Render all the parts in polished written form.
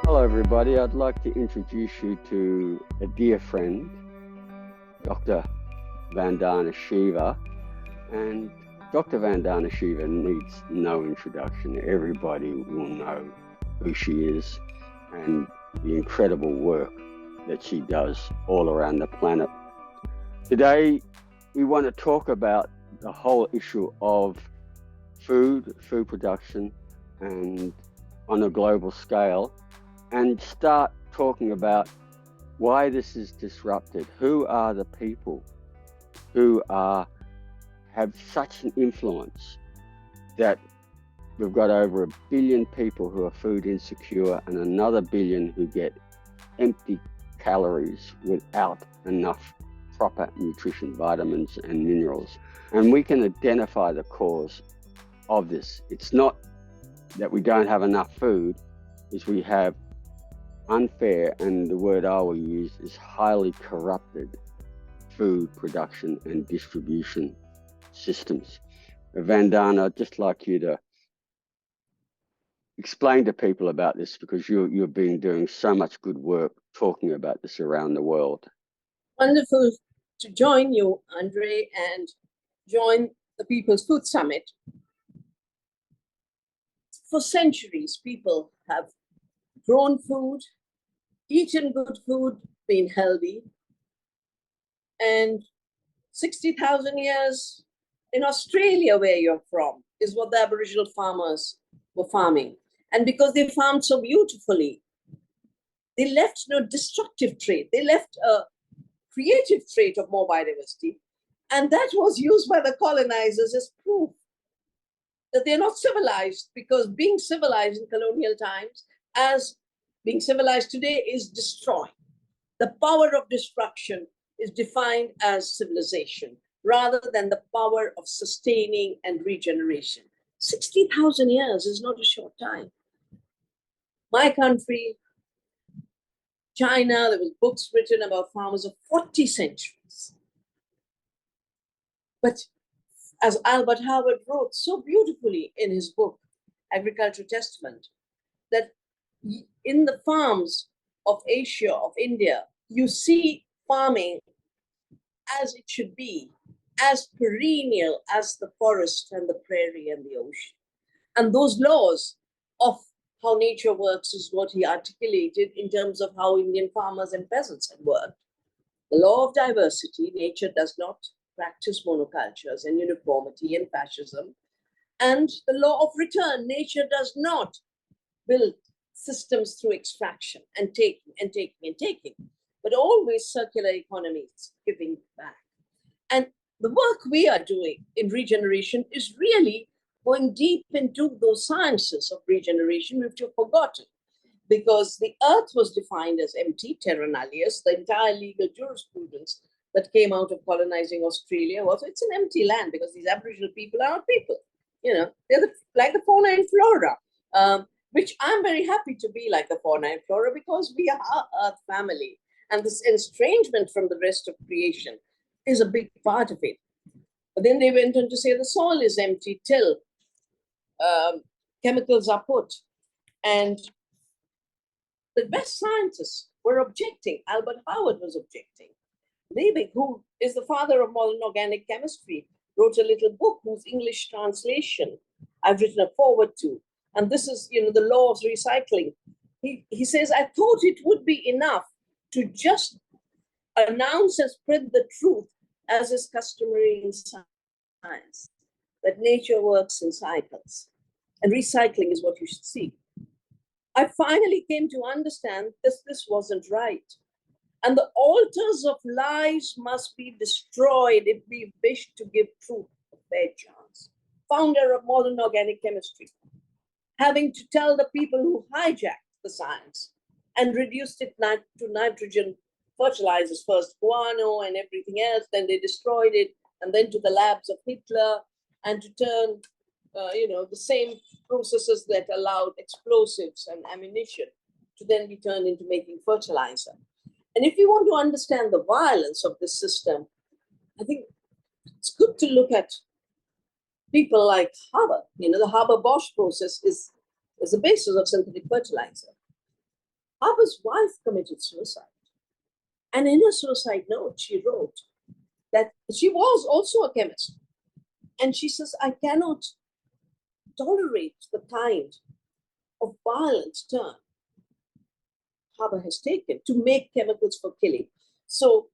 Hello, everybody. I'd like to introduce you to a dear friend, Dr. Vandana Shiva. And Dr. Vandana Shiva needs no introduction. Everybody will know who she is and the incredible work that she does all around the planet. Today, we want to talk about the whole issue of food production, and on a global scale, and start talking about why this is disrupted. Who are the people who have such an influence that we've got over 1 billion people who are food insecure and another billion who get empty calories without enough proper nutrition, vitamins and minerals. And we can identify the cause of this. It's not that we don't have enough food, is we have unfair, and the word I will use is highly corrupted food production and distribution systems. Vandana, I'd just like you to explain to people about this, because you've been doing so much good work talking about this around the world. Wonderful to join you, Andre, and join the People's Food Summit. For centuries, people have grown food, eaten good food, been healthy. And 60,000 years in Australia, where you're from, is what the Aboriginal farmers were farming. And because they farmed so beautifully, they left no destructive trait. They left a creative trait of more biodiversity. And that was used by the colonizers as proof that they're not civilized, because being civilized in colonial times, as being civilized today, is destroying. The power of destruction is defined as civilization, rather than the power of sustaining and regeneration. 60,000 years is not a short time. My country, China, there was books written about farmers of 40 centuries. But as Albert Howard wrote so beautifully in his book, Agricultural Testament, that in the farms of Asia, of India, you see farming as it should be, as perennial as the forest and the prairie and the ocean. And those laws of how nature works is what he articulated in terms of how Indian farmers and peasants had worked. The law of diversity: nature does not practice monocultures and uniformity and fascism. And the law of return: nature does not build systems through extraction and taking and taking and taking, but always circular economies, giving back. And the work we are doing in regeneration is really going deep into those sciences of regeneration which you've forgotten, because the earth was defined as empty, terra nullius. The entire legal jurisprudence that came out of colonizing Australia was it's an empty land, because these Aboriginal people are not people. You know, they're like the fauna and flora, which I'm very happy to be like the fauna and flora, because we are Earth family. And this estrangement from the rest of creation is a big part of it. But then they went on to say the soil is empty till chemicals are put. And the best scientists were objecting. Albert Howard was objecting. Liebig, who is the father of modern organic chemistry, wrote a little book whose English translation I've written a foreword to. And this is, the law of recycling. He says, I thought it would be enough to just announce and spread the truth, as is customary in science, that nature works in cycles. And recycling is what you should see. I finally came to understand this wasn't right. And the altars of lies must be destroyed if we wish to give truth a fair chance. Founder of modern organic chemistry, having to tell the people who hijacked the science and reduced it to nitrogen fertilizers, first guano and everything else, then they destroyed it, and then to the labs of Hitler, and to turn the same processes that allowed explosives and ammunition to then be turned into making fertilizer. And if you want to understand the violence of this system, I think it's good to look at people like Haber. The Haber-Bosch process is the basis of synthetic fertilizer. Harper's wife committed suicide. And in her suicide note, she wrote that she was also a chemist. And she says, I cannot tolerate the kind of violent turn Harper has taken to make chemicals for killing. So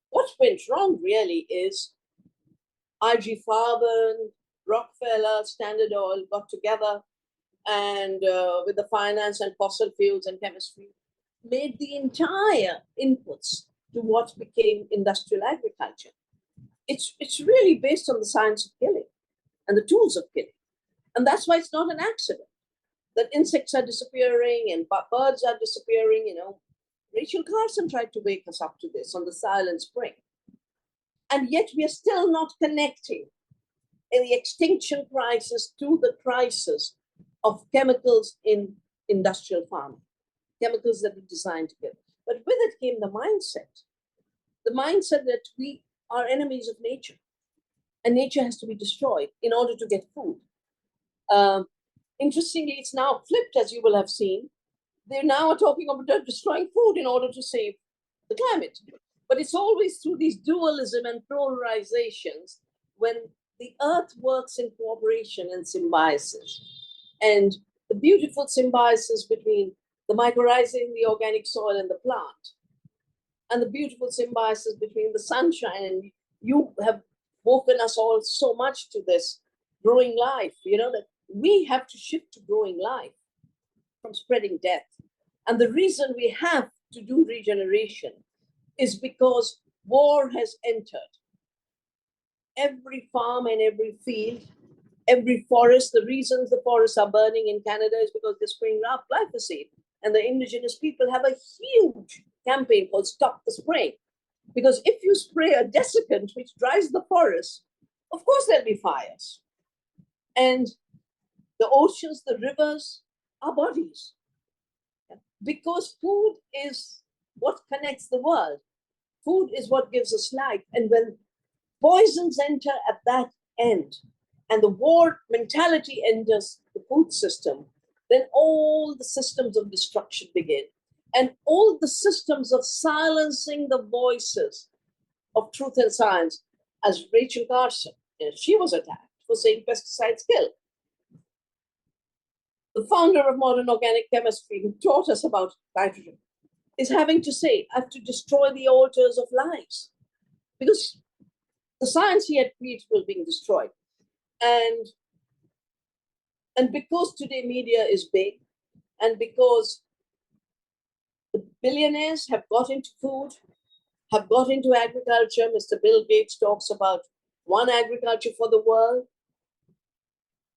what went wrong really is IG Farben, Rockefeller, Standard Oil got together and with the finance and fossil fuels and chemistry, made the entire inputs to what became industrial agriculture. It's really based on the science of killing and the tools of killing. And that's why it's not an accident that insects are disappearing and birds are disappearing. You know, Rachel Carson tried to wake us up to this on the Silent Spring. And yet we are still not connecting in the extinction crisis to the crisis of chemicals in industrial farming, chemicals that are designed to kill. But with it came the mindset that we are enemies of nature and nature has to be destroyed in order to get food. Interestingly, it's now flipped, as you will have seen. They now are talking about destroying food in order to save the climate. But it's always through these dualism and polarizations when the earth works in cooperation and symbiosis. And the beautiful symbiosis between the mycorrhizae in the organic soil and the plant, and the beautiful symbiosis between the sunshine. And you have woken us all so much to this growing life, you know, that we have to shift to growing life from spreading death. And the reason we have to do regeneration is because war has entered every farm and every field, every forest. The reasons the forests are burning in Canada is because they're spraying glyphosate. And the indigenous people have a huge campaign called Stop the Spraying. Because if you spray a desiccant which dries the forest, of course there'll be fires. And the oceans, the rivers, are bodies. Because food is what connects the world. Food is what gives us life. And when poisons enter at that end, and the war mentality enters the food system, then all the systems of destruction begin. And all the systems of silencing the voices of truth and science, as Rachel Carson, she was attacked for saying pesticides kill. The founder of modern organic chemistry, who taught us about nitrogen, is having to say, I have to destroy the altars of lies. Because the science he had created was being destroyed. And because today media is big, and because the billionaires have got into food, have got into agriculture, Mr. Bill Gates talks about one agriculture for the world.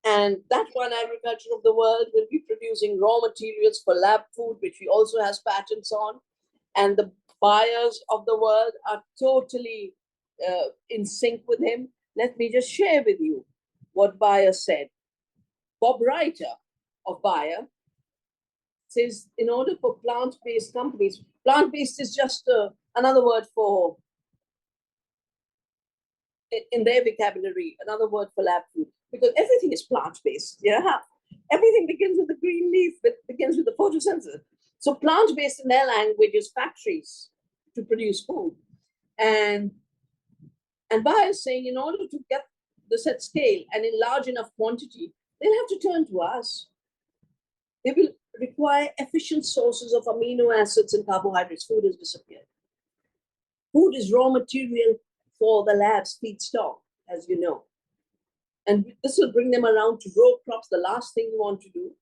And that one agriculture of the world will be producing raw materials for lab food, which he also has patents on. And the buyers of the world are totally in sync with him. Let me just share with you what Bayer said. Bob Reiter of Bayer says, in order for plant-based companies, plant-based is just another word for, in their vocabulary, another word for lab food, because everything is plant-based. Yeah, everything begins with the green leaf, it begins with the photosynthesis. So plant-based in their language is factories to produce food. And Bayer is saying, in order to get this at scale and in large enough quantity, they'll have to turn to us. They will require efficient sources of amino acids and carbohydrates. Food has disappeared. Food is raw material for the lab's feedstock, as you know. And this will bring them around to row crops, the last thing you want to do.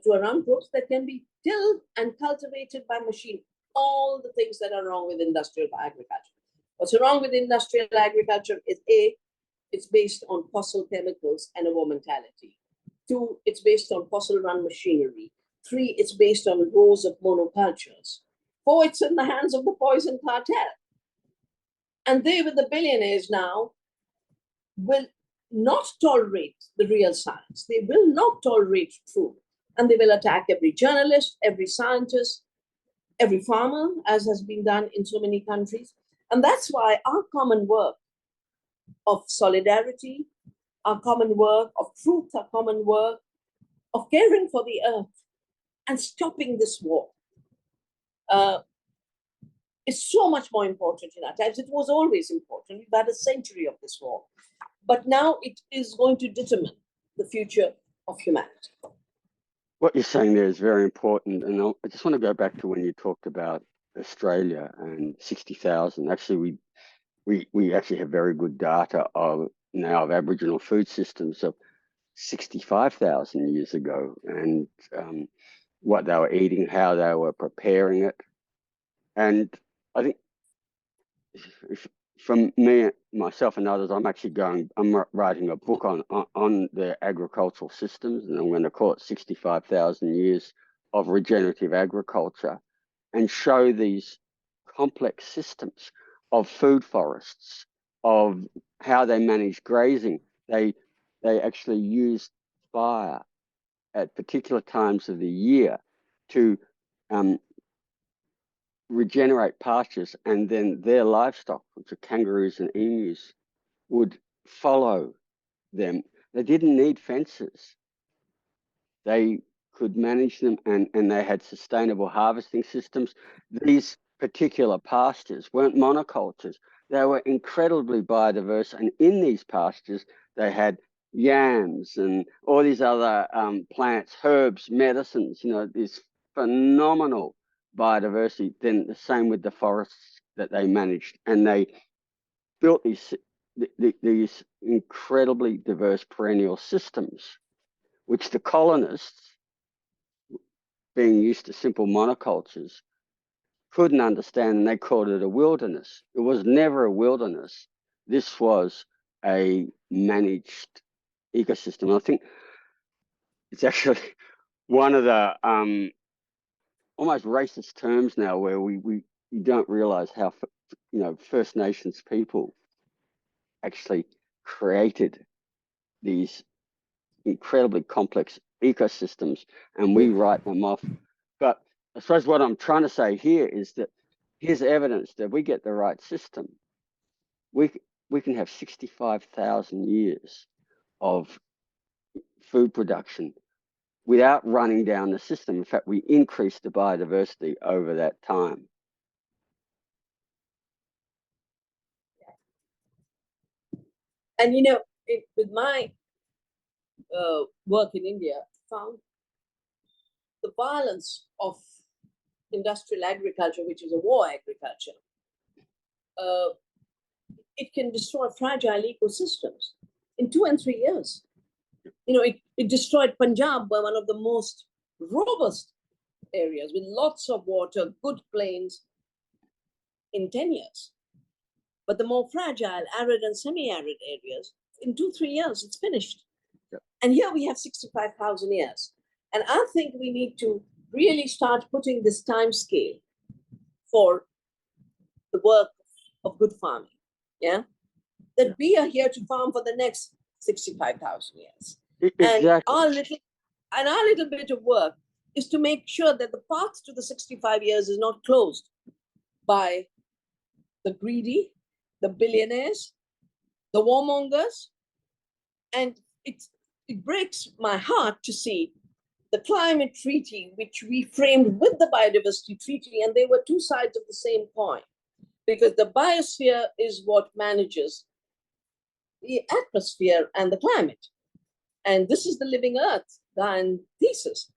To around crops that can be tilled and cultivated by machine. All the things that are wrong with industrial agriculture. What's wrong with industrial agriculture is A, it's based on fossil chemicals and a war mentality. 2, it's based on fossil-run machinery. 3, it's based on rows of monocultures. 4, it's in the hands of the poison cartel. And they, with the billionaires now, will not tolerate the real science. They will not tolerate truth. And they will attack every journalist, every scientist, every farmer, as has been done in so many countries. And that's why our common work of solidarity, our common work of truth, our common work of caring for the earth and stopping this war is so much more important in our times. It was always important. We've had a century of this war. But now it is going to determine the future of humanity. What you're saying there is very important. And I just want to go back to when you talked about Australia and 60,000. Actually, we actually have very good data of now of Aboriginal food systems of 65,000 years ago, and what they were eating, how they were preparing it. And I think from me, myself and others, I'm writing a book on the agricultural systems, and I'm going to call it 65,000 years of regenerative agriculture, and show these complex systems of food forests, of how they manage grazing. They actually use fire at particular times of the year to regenerate pastures, and then their livestock, which are kangaroos and emus, would follow them. They didn't need fences. They could manage them, and they had sustainable harvesting systems. These particular pastures weren't monocultures. They were incredibly biodiverse, and in these pastures, they had yams and all these other plants, herbs, medicines, this phenomenal biodiversity. Then the same with the forests that they managed, and they built these incredibly diverse perennial systems, which the colonists, being used to simple monocultures, couldn't understand, and they called it a wilderness. It was never a wilderness. This was a managed ecosystem. I think it's actually one of the almost racist terms now, where we don't realize how First Nations people actually created these incredibly complex ecosystems, and we write them off. But I suppose what I'm trying to say here is that here's evidence that we get the right system. We can have 65,000 years of food production without running down the system. In fact, we increase the biodiversity over that time. And with my work in India, found the violence of industrial agriculture, which is a war agriculture, it can destroy fragile ecosystems in 2 and 3 years. It destroyed Punjab, one of the most robust areas with lots of water, good plains, in 10 years. But the more fragile, arid and semi-arid areas, in 2-3 years, it's finished. Yep. And here we have 65,000 years. And I think we need to really start putting this time scale for the work of good farming. Yeah, that we are here to farm for the next 65,000 years. Exactly. And our little bit of work is to make sure that the path to the 65 years is not closed by the greedy, the billionaires, the warmongers. And it breaks my heart to see the climate treaty, which we framed with the biodiversity treaty, and they were two sides of the same coin, because the biosphere is what manages the atmosphere and the climate. And this is the living earth, Gaian thesis.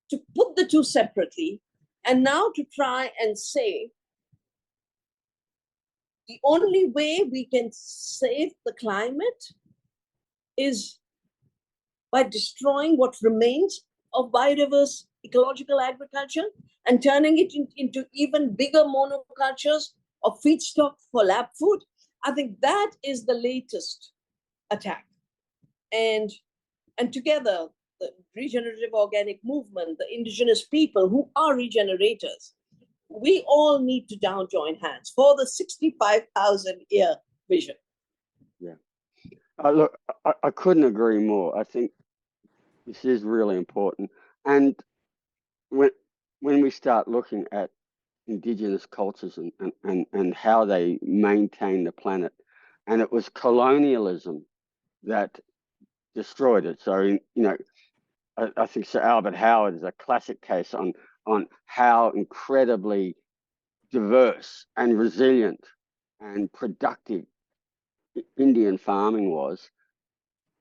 To put the two separately, and now to try and say the only way we can save the climate is by destroying what remains of biodiverse ecological agriculture and turning it into even bigger monocultures of feedstock for lab food. I think that is the latest attack. And together, the regenerative organic movement, the indigenous people who are regenerators, we all need to down join hands for the 65,000 year vision. Yeah. Look, I couldn't agree more. I think this is really important. And when we start looking at indigenous cultures and how they maintain the planet, and it was colonialism that destroyed it. So, I think Sir Albert Howard is a classic case on how incredibly diverse and resilient and productive Indian farming was.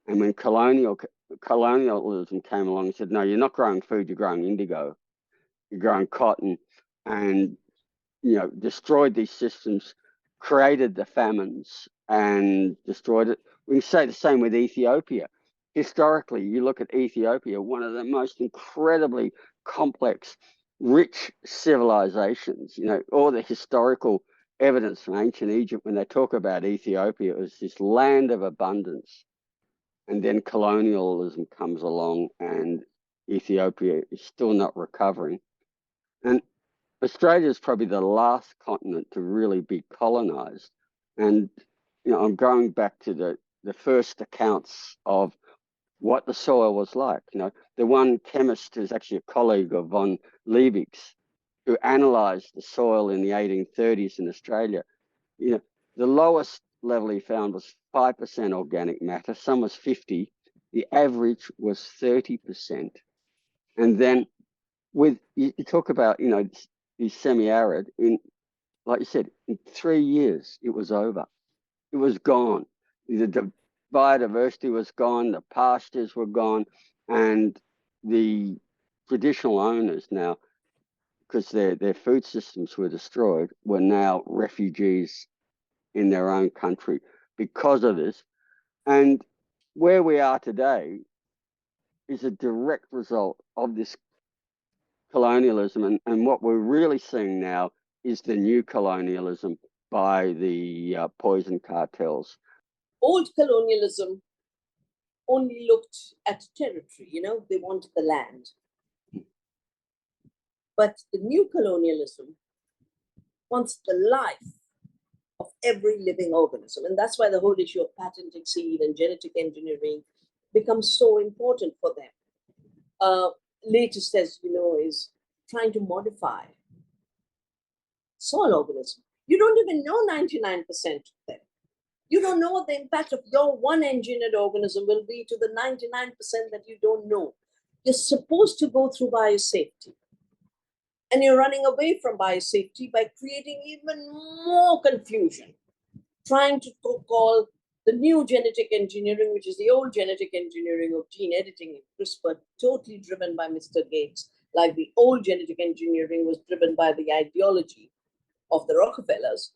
And when colonialism came along and said, no, you're not growing food, you're growing indigo, you're growing cotton, and destroyed these systems, created the famines and destroyed it. We can say the same with Ethiopia. Historically, you look at Ethiopia, one of the most incredibly complex, rich civilizations. All the historical evidence from ancient Egypt, when they talk about Ethiopia, it was this land of abundance. And then colonialism comes along and Ethiopia is still not recovering. And Australia is probably the last continent to really be colonized. And, I'm going back to the first accounts of what the soil was like. The one chemist who's actually a colleague of von Liebig's, who analyzed the soil in the 1830s in Australia, the lowest level he found was 5% organic matter. Some was 50. The average was 30%. And then you talk about, these semi-arid, like you said, in 3 years, it was over. It was gone. The biodiversity was gone, the pastures were gone, and the traditional owners now, because their food systems were destroyed, were now refugees in their own country because of this. And where we are today is a direct result of this colonialism. And what we're really seeing now is the new colonialism by the poison cartels. Old colonialism only looked at territory, they wanted the land. But the new colonialism wants the life of every living organism. And that's why the whole issue of patented seed and genetic engineering becomes so important for them. Latest, as you know, is trying to modify soil organisms. You don't even know 99% of them. You don't know what the impact of your one engineered organism will be to the 99% that you don't know. You're supposed to go through biosafety. And you're running away from biosafety by creating even more confusion, trying to call the new genetic engineering, which is the old genetic engineering of gene editing and CRISPR, totally driven by Mr. Gates, like the old genetic engineering was driven by the ideology of the Rockefellers.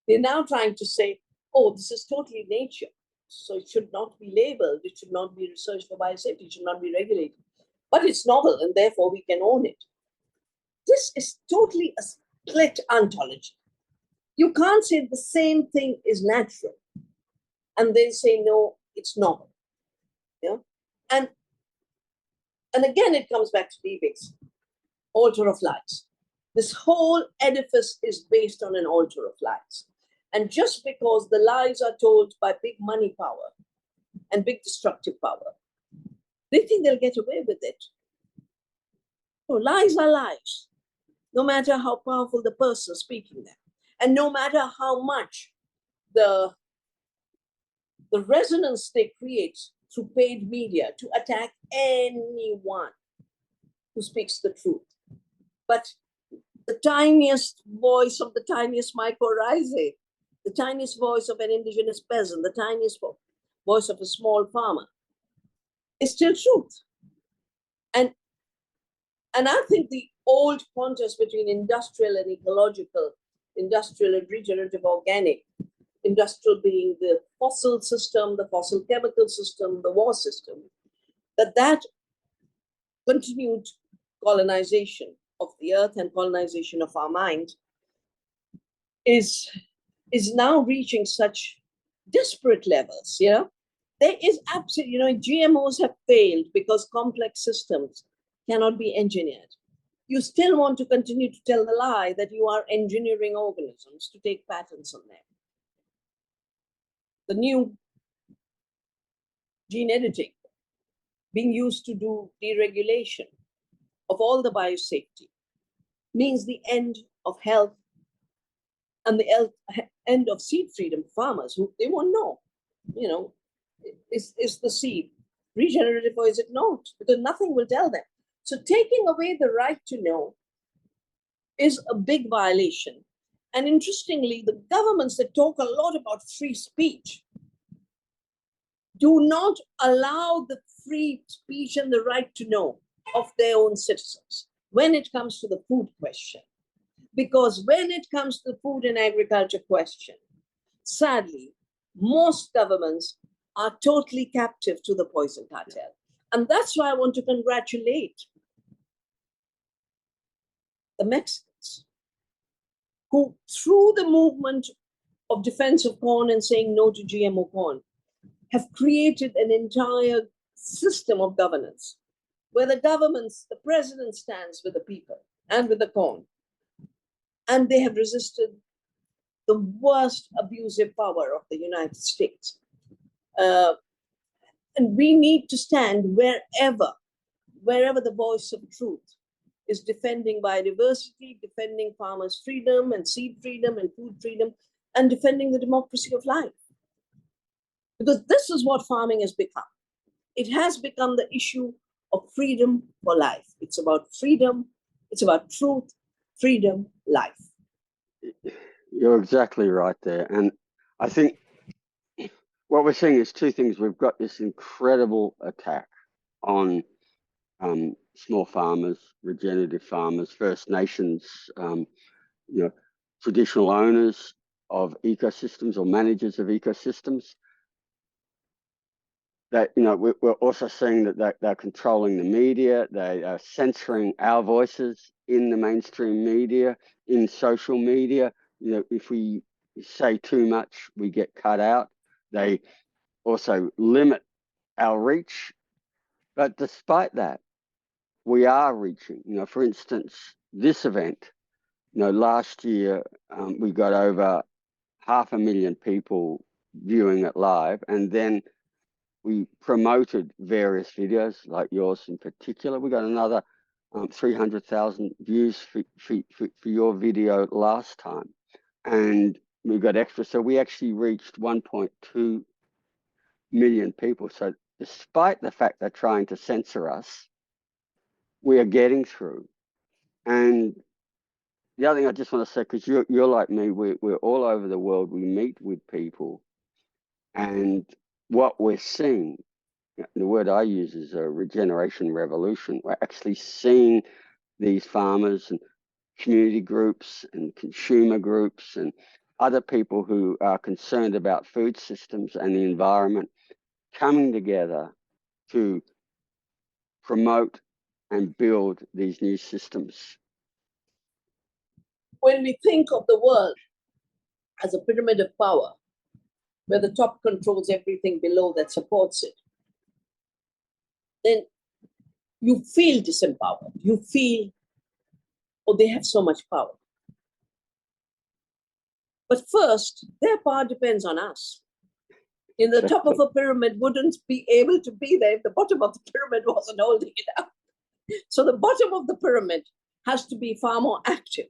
They're now trying to say, oh, this is totally nature, so it should not be labeled, it should not be researched for biosafety, it should not be regulated. But it's novel, and therefore we can own it. This is totally a split ontology. You can't say the same thing is natural and then say, no, it's novel. And again, it comes back to Liebig's altar of lights. This whole edifice is based on an altar of lights. And just because the lies are told by big money power and big destructive power, they think they'll get away with it. So lies are lies, no matter how powerful the person speaking them. And no matter how much the resonance they create through paid media to attack anyone who speaks the truth. But the tiniest voice of the tiniest mycorrhizae, the tiniest voice of an indigenous peasant, the tiniest voice of a small farmer is still truth. And I think the old contest between industrial and ecological, industrial and regenerative organic, industrial being the fossil system, the fossil chemical system, the war system, that continued colonization of the earth and colonization of our mind is now reaching such desperate levels. There is absolutely, GMOs have failed because complex systems cannot be engineered. You still want to continue to tell the lie that you are engineering organisms to take patents on them. The new gene editing being used to do deregulation of all the biosafety means the end of health and the end of seed freedom. Farmers, who they won't know, is the seed regenerative or is it not? Because nothing will tell them. So taking away the right to know is a big violation. And interestingly, the governments that talk a lot about free speech do not allow the free speech and the right to know of their own citizens when it comes to the food question. Because when it comes to the food and agriculture question, sadly, most governments are totally captive to the poison cartel. And that's why I want to congratulate the Mexicans, who through the movement of defense of corn and saying no to GMO corn, have created an entire system of governance where the president stands with the people and with the corn. And they have resisted the worst abusive power of the United States. And we need to stand wherever the voice of truth is defending biodiversity, defending farmers' freedom and seed freedom and food freedom, and defending the democracy of life. Because this is what farming has become. It has become the issue of freedom for life. It's about freedom, it's about truth, freedom, life. You're exactly right there. And I think what we're seeing is two things. We've got this incredible attack on small farmers, regenerative farmers, First Nations, traditional owners of ecosystems or managers of ecosystems. That, we're also seeing that they're controlling the media. They are censoring our voices in the mainstream media, in social media. If we say too much, we get cut out. They also limit our reach. But despite that, we are reaching. For instance, this event, last year we got over 500,000 people viewing it live, and then we promoted various videos, like yours in particular. We got another 300,000 views for your video last time, and we got extra. So we actually reached 1.2 million people. So despite the fact they're trying to censor us, we are getting through. And the other thing I just want to say, because you're like me, we're all over the world. We meet with people, and what we're seeing, the word I use is a regeneration revolution. We're actually seeing these farmers and community groups and consumer groups and other people who are concerned about food systems and the environment coming together to promote and build these new systems. When we think of the world as a pyramid of power, where the top controls everything below that supports it, then you feel disempowered. You feel, oh, they have so much power. But first, their power depends on us. The top of a pyramid wouldn't be able to be there if the bottom of the pyramid wasn't holding it up. So the bottom of the pyramid has to be far more active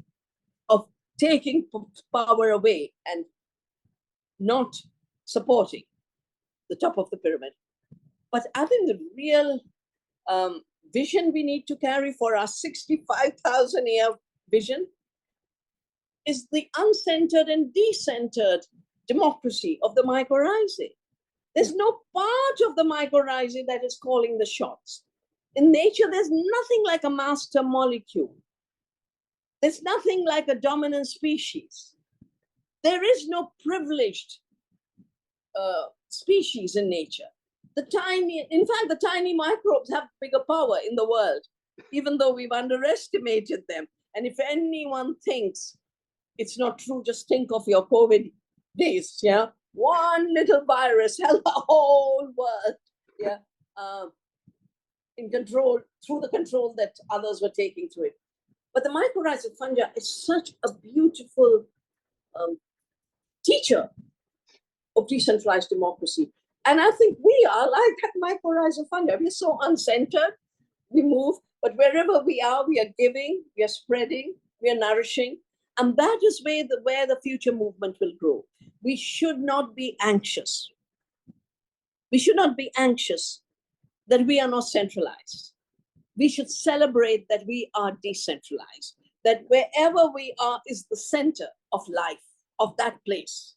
of taking power away and not supporting the top of the pyramid. But I think the real vision we need to carry for our 65,000 year vision is the uncentered and decentered democracy of the mycorrhizae. There's no part of the mycorrhizae that is calling the shots. In nature, there's nothing like a master molecule. There's nothing like a dominant species. There is no privileged species in nature. In fact, the tiny microbes have bigger power in the world, even though we've underestimated them. And if anyone thinks it's not true, just think of your COVID days, yeah? One little virus held the whole world, yeah, in control, through the control that others were taking to it. But the mycorrhizal fungi is such a beautiful teacher of decentralized democracy. And I think we are like that mycorrhizal fungi. We're so uncentered, we move, but wherever we are giving, we are spreading, we are nourishing. And that is where the future movement will grow. We should not be anxious. We should not be anxious that we are not centralized. We should celebrate that we are decentralized, that wherever we are is the center of life, of that place.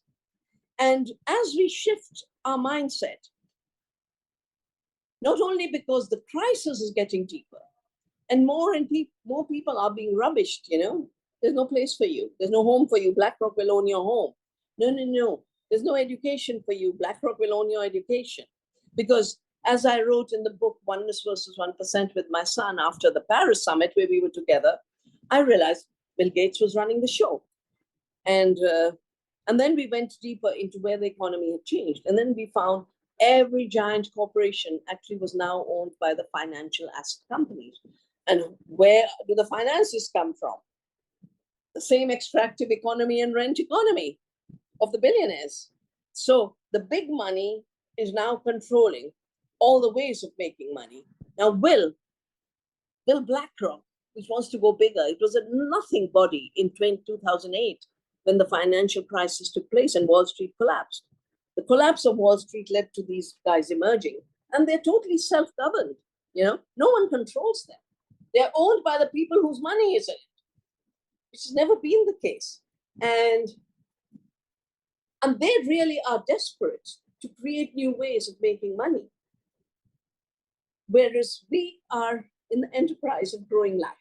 And as we shift our mindset, not only because the crisis is getting deeper and more people are being rubbished, there's no place for you. There's no home for you. BlackRock will own your home. No. There's no education for you. BlackRock will own your education. Because as I wrote in the book, Oneness versus 1% with my son after the Paris summit where we were together, I realized Bill Gates was running the show. And then we went deeper into where the economy had changed. And then we found every giant corporation actually was now owned by the financial asset companies. And where do the finances come from? The same extractive economy and rent economy of the billionaires. So the big money is now controlling all the ways of making money. Now, Bill BlackRock, which wants to go bigger, it was a nothing body in 2008 when the financial crisis took place and Wall Street collapsed. The collapse of Wall Street led to these guys emerging, and they're totally self-governed. No one controls them. They're owned by the people whose money is in it, which has never been the case. And they really are desperate to create new ways of making money. Whereas we are in the enterprise of growing life.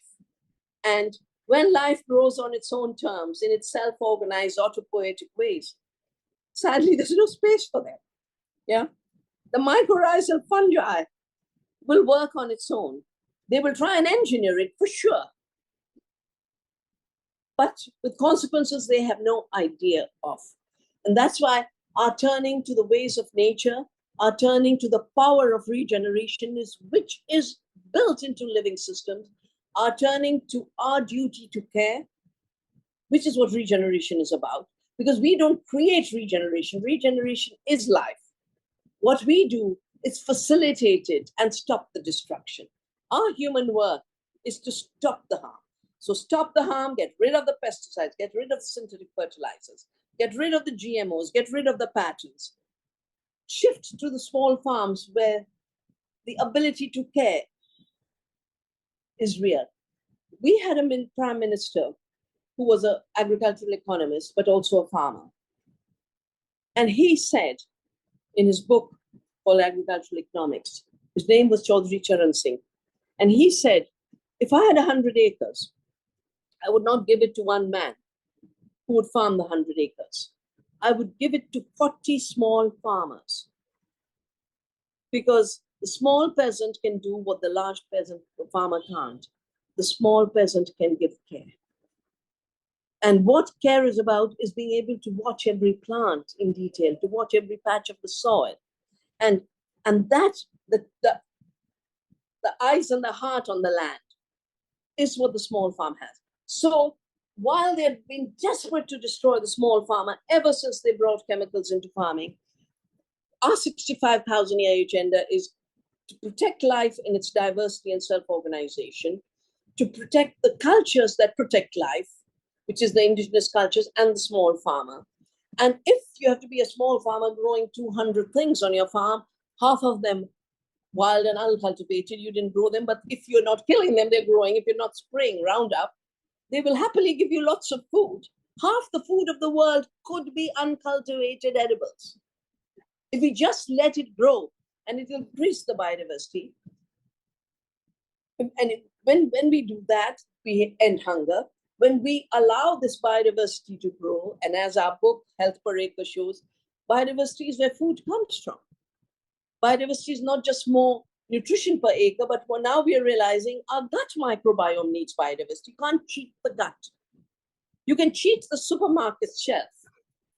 And when life grows on its own terms, in its self-organized, autopoietic ways, sadly, there's no space for them. Yeah. The mycorrhizal fungi will work on its own. They will try and engineer it for sure. But with consequences they have no idea of. And that's why our turning to the ways of nature, our turning to the power of regeneration, which is built into living systems, our turning to our duty to care, which is what regeneration is about. Because we don't create regeneration. Regeneration is life. What we do is facilitate it and stop the destruction. Our human work is to stop the harm. So stop the harm, get rid of the pesticides, get rid of the synthetic fertilizers, get rid of the GMOs, get rid of the patents. Shift to the small farms where the ability to care is real. We had a prime minister who was an agricultural economist, but also a farmer. And he said in his book called Agricultural Economics, his name was Chaudhry Charan Singh. And he said, if I had 100 acres, I would not give it to one man who would farm the 100 acres. I would give it to 40 small farmers. Because the small peasant can do what the large peasant, the farmer can't. The small peasant can give care. And what care is about is being able to watch every plant in detail, to watch every patch of the soil. And that, the eyes and the heart on the land is what the small farm has. So while they've been desperate to destroy the small farmer ever since they brought chemicals into farming, our 65,000-year agenda is to protect life in its diversity and self-organization, to protect the cultures that protect life, which is the indigenous cultures and the small farmer. And if you have to be a small farmer growing 200 things on your farm, half of them wild and uncultivated, you didn't grow them, but if you're not killing them, they're growing. If you're not spraying Roundup, they will happily give you lots of food. Half the food of the world could be uncultivated edibles. If we just let it grow, and it will increase the biodiversity. And when we do that, we end hunger. When we allow this biodiversity to grow, and as our book, Health Per Acre, shows, biodiversity is where food comes from. Biodiversity is not just more nutrition per acre, but now we are realizing our gut microbiome needs biodiversity. You can't cheat the gut. You can cheat the supermarket shelf,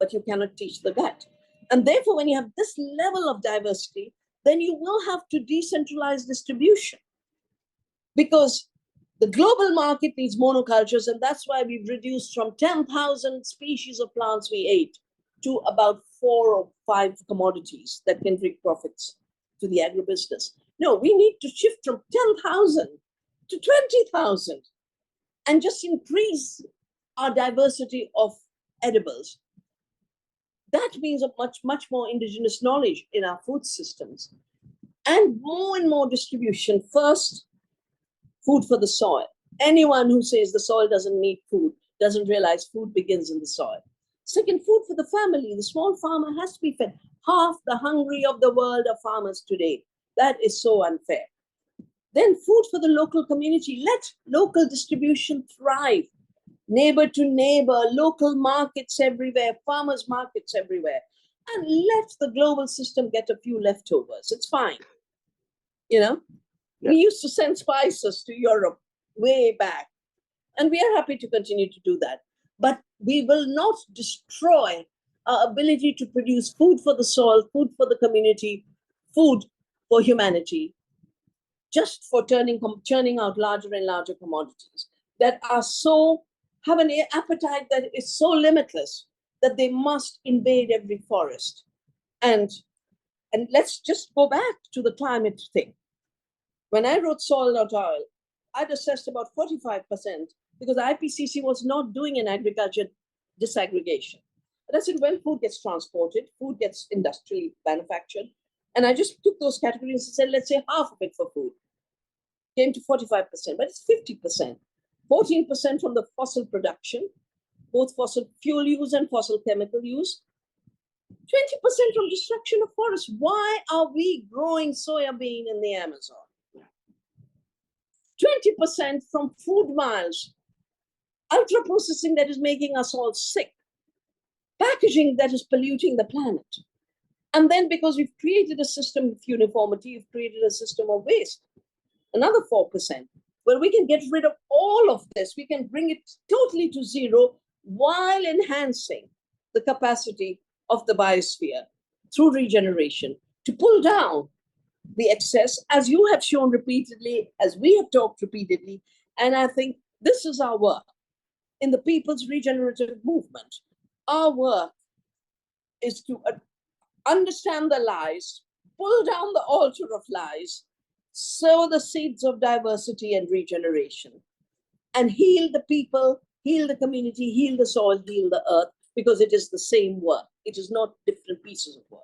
but you cannot teach the gut. And therefore, when you have this level of diversity, then you will have to decentralize distribution. Because the global market needs monocultures, and that's why we've reduced from 10,000 species of plants we ate to about 4 or 5 commodities that can bring profits to the agribusiness. No, we need to shift from 10,000 to 20,000 and just increase our diversity of edibles. That means a much more indigenous knowledge in our food systems. and more distribution. First, food for the soil. Anyone who says the soil doesn't need food doesn't realize food begins in the soil. Second, food for the family. The small farmer has to be fed. Half the hungry of the world are farmers today. That is so unfair. Then food for the local community. Let local distribution thrive. Neighbor to neighbor, local markets everywhere, farmers markets everywhere. And let the global system get a few leftovers. It's fine. You know, we used to send spices to Europe way back, and we are happy to continue to do that. But we will not destroy our ability to produce food for the soil, food for the community, food for humanity, just for churning out larger and larger commodities that are so, have an appetite that is so limitless that they must invade every forest. And let's just go back to the climate thing. When I wrote Soil Not Oil, I'd assessed about 45% because IPCC was not doing an agriculture disaggregation. And I said, when food gets transported, food gets industrially manufactured. And I just took those categories and said, let's say half of it for food. Came to 45%, but it's 50%. 14% from the fossil production, both fossil fuel use and fossil chemical use. 20% from destruction of forests. Why are we growing soya bean in the Amazon? 20% from food miles, ultra processing that is making us all sick, packaging that is polluting the planet. And then because we've created a system of uniformity, we've created a system of waste, another 4%, where we can get rid of all of this. We can bring it totally to zero while enhancing the capacity of the biosphere through regeneration to pull down the excess, as you have shown repeatedly, as we have talked repeatedly. And I think this is our work in the People's Regenerative Movement. Our work is to understand the lies, pull down the altar of lies, sow the seeds of diversity and regeneration, and heal the people, heal the community, heal the soil, heal the earth, because it is the same work. It is not different pieces of work.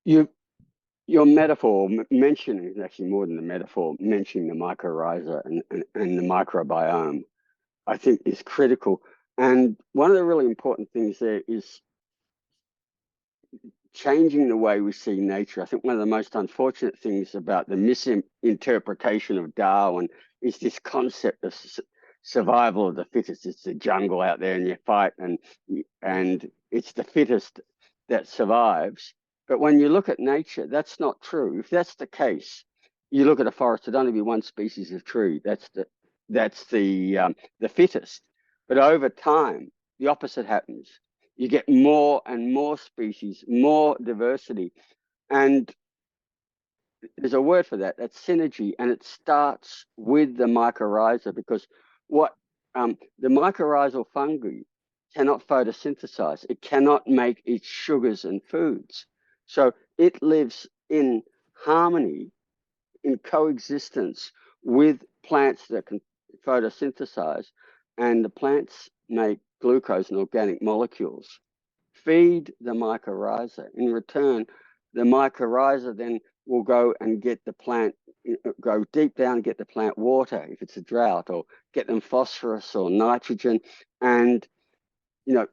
Your metaphor mentioning, actually more than the metaphor, mentioning the mycorrhiza and the microbiome, I think is critical. And one of the really important things there is changing the way we see nature. I think one of the most unfortunate things about the misinterpretation of Darwin is this concept of survival of the fittest. It's the jungle out there and you fight and it's the fittest that survives. But when you look at nature, that's not true. If that's the case, you look at a forest, there'd only be one species of tree. That's the fittest. But over time, the opposite happens. You get more and more species, more diversity. And there's a word for that, that's synergy. And it starts with the mycorrhiza, because what the mycorrhizal fungi cannot photosynthesize. It cannot make its sugars and foods. So it lives in harmony, in coexistence with plants that can photosynthesize, and the plants make glucose and organic molecules. Feed the mycorrhiza. In return, the mycorrhiza then will go and get the plant, go deep down and get the plant water if it's a drought, or get them phosphorus or nitrogen. And, you know,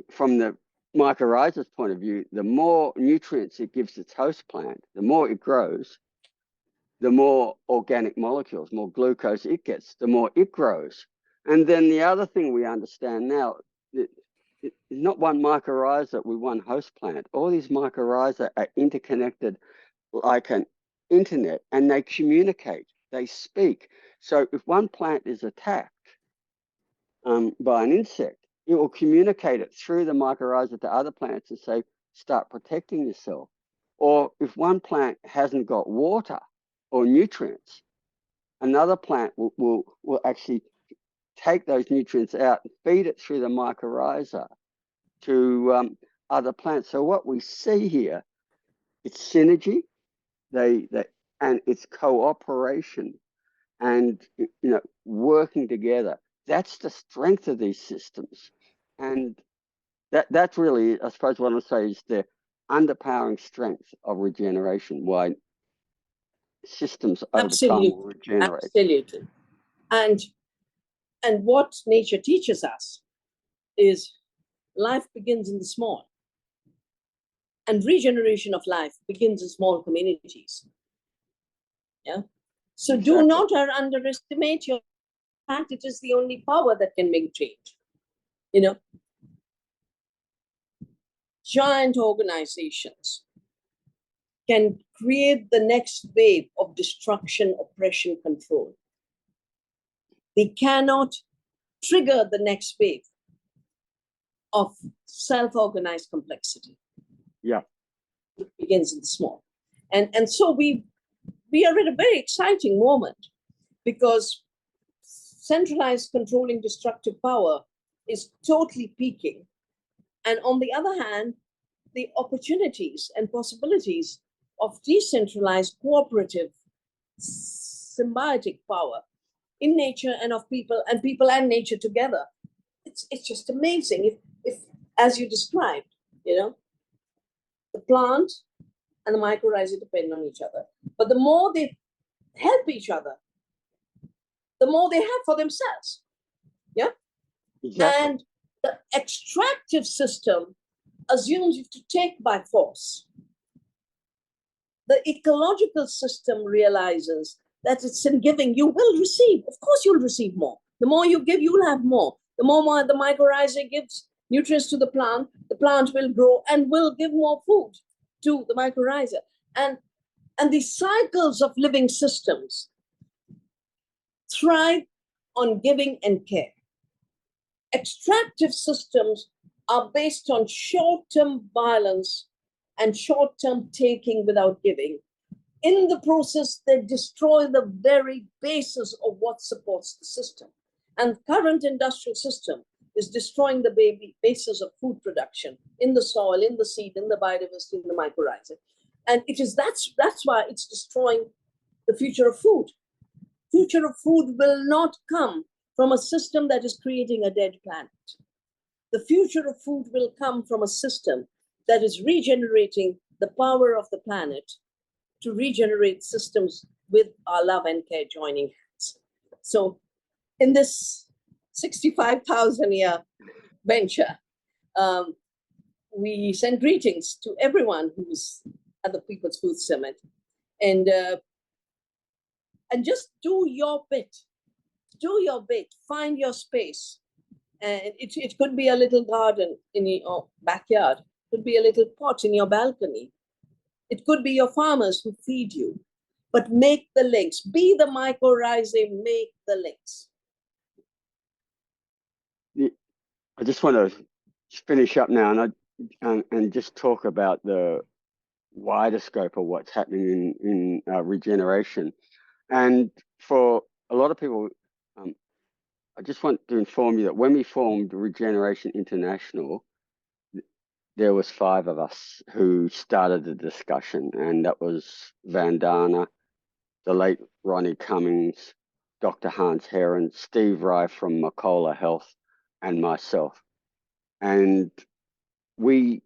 from the mycorrhiza's point of view, the more nutrients it gives its host plant, the more it grows, the more organic molecules, more glucose it gets, the more it grows. And then the other thing we understand now, it's not one mycorrhiza with one host plant. All these mycorrhiza are interconnected like an internet, and they communicate, they speak. So if one plant is attacked by an insect, it will communicate it through the mycorrhiza to other plants and say, start protecting yourself. Or if one plant hasn't got water or nutrients, another plant will actually take those nutrients out and feed it through the mycorrhiza to other plants. So what we see here, it's synergy, and it's cooperation, and working together. That's the strength of these systems, and that's really, I suppose, what I say is underpowering strength of regeneration, why systems over time will Absolutely. regenerate. Absolutely. And what nature teaches us is life begins in the small. And regeneration of life begins in small communities. Yeah. So do not underestimate your fact. It is the only power that can make change. You know, giant organizations can create the next wave of destruction, oppression, control. They cannot trigger the next wave of self-organized complexity. Yeah. It begins in the small. And so we are at a very exciting moment, because centralized controlling destructive power is totally peaking. And on the other hand, the opportunities and possibilities of decentralized, cooperative, symbiotic power in nature and of people and nature together, it's just amazing. If as you described, the plant and the mycorrhizae depend on each other, but the more they help each other, the more they have for themselves. Yeah. Exactly. And the extractive system assumes you to take by force. The ecological system realizes that it's in giving you will receive. Of course, you'll receive more. The more you give, you'll have more. The more the mycorrhizae gives nutrients to the plant will grow and will give more food to the mycorrhizae. And the cycles of living systems thrive on giving and care. Extractive systems are based on short-term violence and short-term taking without giving. In the process, they destroy the very basis of what supports the system. And the current industrial system is destroying the basis of food production in the soil, in the seed, in the biodiversity, in the mycorrhizae. And that's why it's destroying the future of food. Future of food will not come from a system that is creating a dead planet. The future of food will come from a system that is regenerating the power of the planet to regenerate systems with our love and care joining hands. So in this 65,000-year venture, we send greetings to everyone who's at the People's Food Summit. And just do your bit. Do your bit. Find your space. And it could be a little garden in your backyard. It could be a little pot in your balcony. It could be your farmers who feed you. But make the links. Be the mycorrhizae, make the links. I just want to finish up now and just talk about the wider scope of what's happening in regeneration. And for a lot of people, I just want to inform you that when we formed Regeneration International, there was 5 of us who started the discussion, and that was Vandana, the late Ronnie Cummings, Dr. Hans Heron, Steve Rye from Macola Health, and myself. And we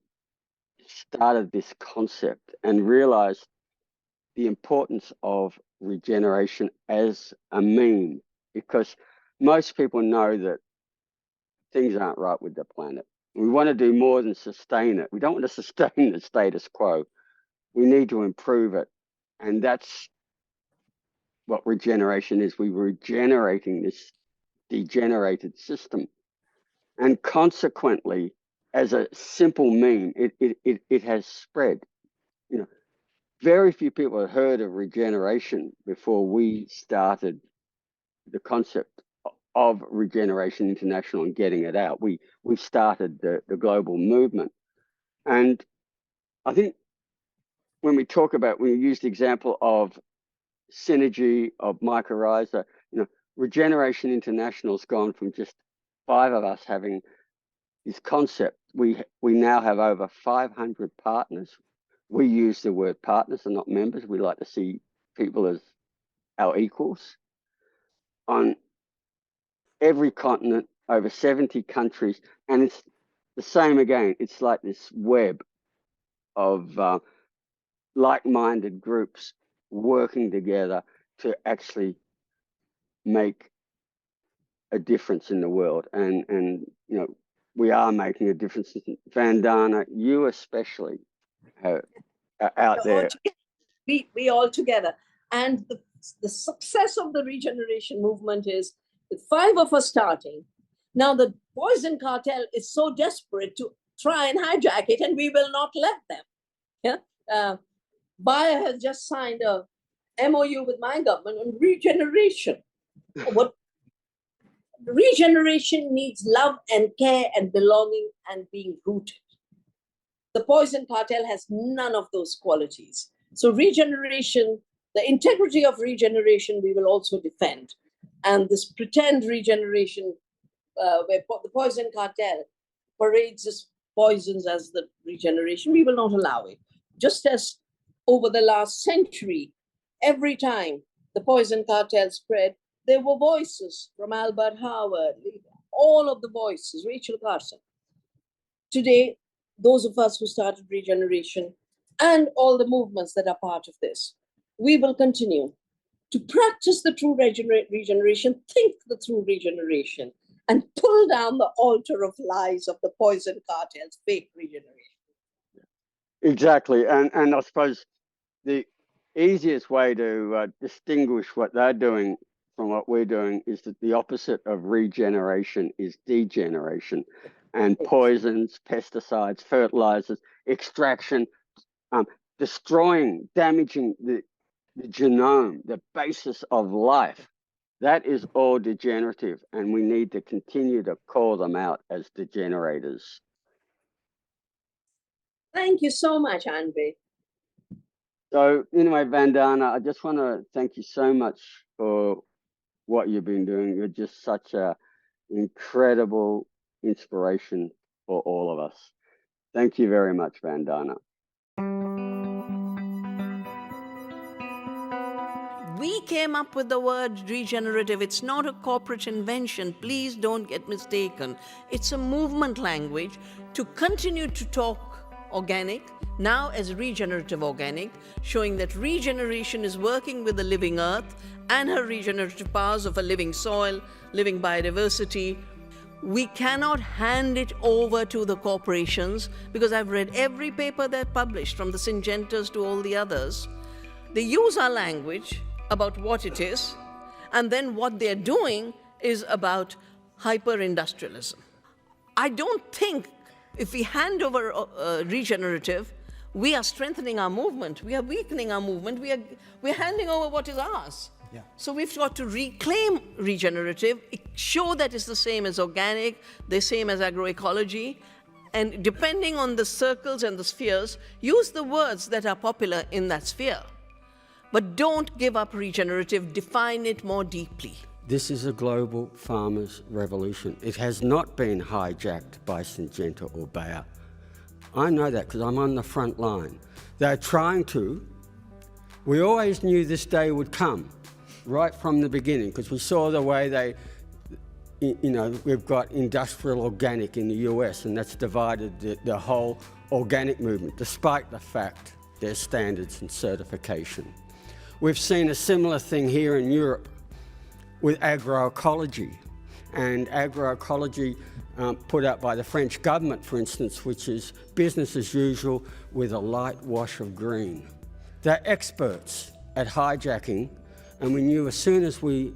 started this concept and realized the importance of regeneration as a mean, because most people know that things aren't right with the planet. We want to do more than sustain it. We don't want to sustain the status quo. We need to improve it. And that's what regeneration is. We're regenerating this degenerated system. And consequently, as a simple meme, it has spread. Very few people had heard of regeneration before we started the concept of Regeneration International and getting it out. We started the global movement. And I think when we use the example of synergy of mycorrhiza, Regeneration International has gone from just 5 of us having this concept. We now have over 500 partners. We use the word partners and not members. We like to see people as our equals on every continent, over 70 countries. And it's the same again. It's like this web of like-minded groups working together to actually make a difference in the world. And you know, we are making a difference. Vandana, you especially are out there. We all together. And the success of the regeneration movement is with 5 of us starting. Now the poison cartel is so desperate to try and hijack it, and we will not let them. Yeah. Bayer has just signed a MOU with my government on regeneration. What regeneration needs love and care and belonging and being rooted. The poison cartel has none of those qualities. So regeneration, the integrity of regeneration, we will also defend. And this pretend regeneration, where the poison cartel parades its poisons as the regeneration, we will not allow it. Just as over the last century, every time the poison cartel spread, there were voices from Albert Howard, all of the voices, Rachel Carson. Today, those of us who started regeneration and all the movements that are part of this, we will continue to practice the true regeneration, think the true regeneration, and pull down the altar of lies of the poison cartel's fake regeneration. Exactly. And I suppose the easiest way to distinguish what they're doing from what we're doing is that the opposite of regeneration is degeneration. And poisons, pesticides, fertilizers, extraction, destroying, damaging the genome, the basis of life. That is all degenerative, and we need to continue to call them out as degenerators. Thank you so much, Andre. So anyway, Vandana, I just want to thank you so much for what you've been doing. You're just such an incredible inspiration for all of us. Thank you very much, Vandana. We came up with the word regenerative. It's not a corporate invention. Please don't get mistaken. It's a movement language to continue to talk organic, now as regenerative organic, showing that regeneration is working with the living earth and her regenerative powers of a living soil, living biodiversity. We cannot hand it over to the corporations, because I've read every paper they've published, from the Syngentas to all the others. They use our language about what it is, and then what they're doing is about hyper-industrialism. I don't think if we hand over regenerative, we are strengthening our movement, we are weakening our movement, we're handing over what is ours. Yeah. So we've got to reclaim regenerative, show that it's the same as organic, the same as agroecology, and depending on the circles and the spheres, use the words that are popular in that sphere. But don't give up regenerative, define it more deeply. This is a global farmers' revolution. It has not been hijacked by Syngenta or Bayer. I know that because I'm on the front line. They're trying to. We always knew this day would come, right from the beginning, because we saw the way they, we've got industrial organic in the US, and that's divided the whole organic movement, despite the fact there's standards and certification. We've seen a similar thing here in Europe with agroecology, and agroecology put out by the French government, for instance, which is business as usual with a light wash of green. They're experts at hijacking, and we knew as soon as we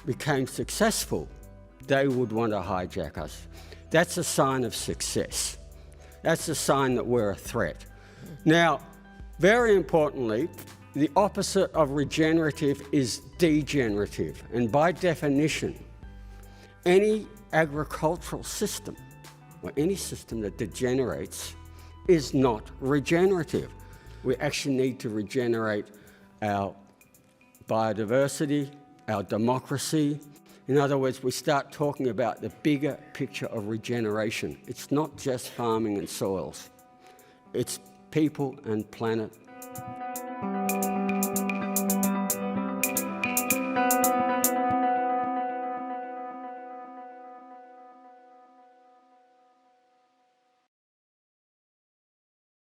became successful, they would want to hijack us. That's a sign of success. That's a sign that we're a threat. Now, very importantly, the opposite of regenerative is degenerative. And by definition, any agricultural system or any system that degenerates is not regenerative. We actually need to regenerate our biodiversity, our democracy. In other words, we start talking about the bigger picture of regeneration. It's not just farming and soils. It's people and planet.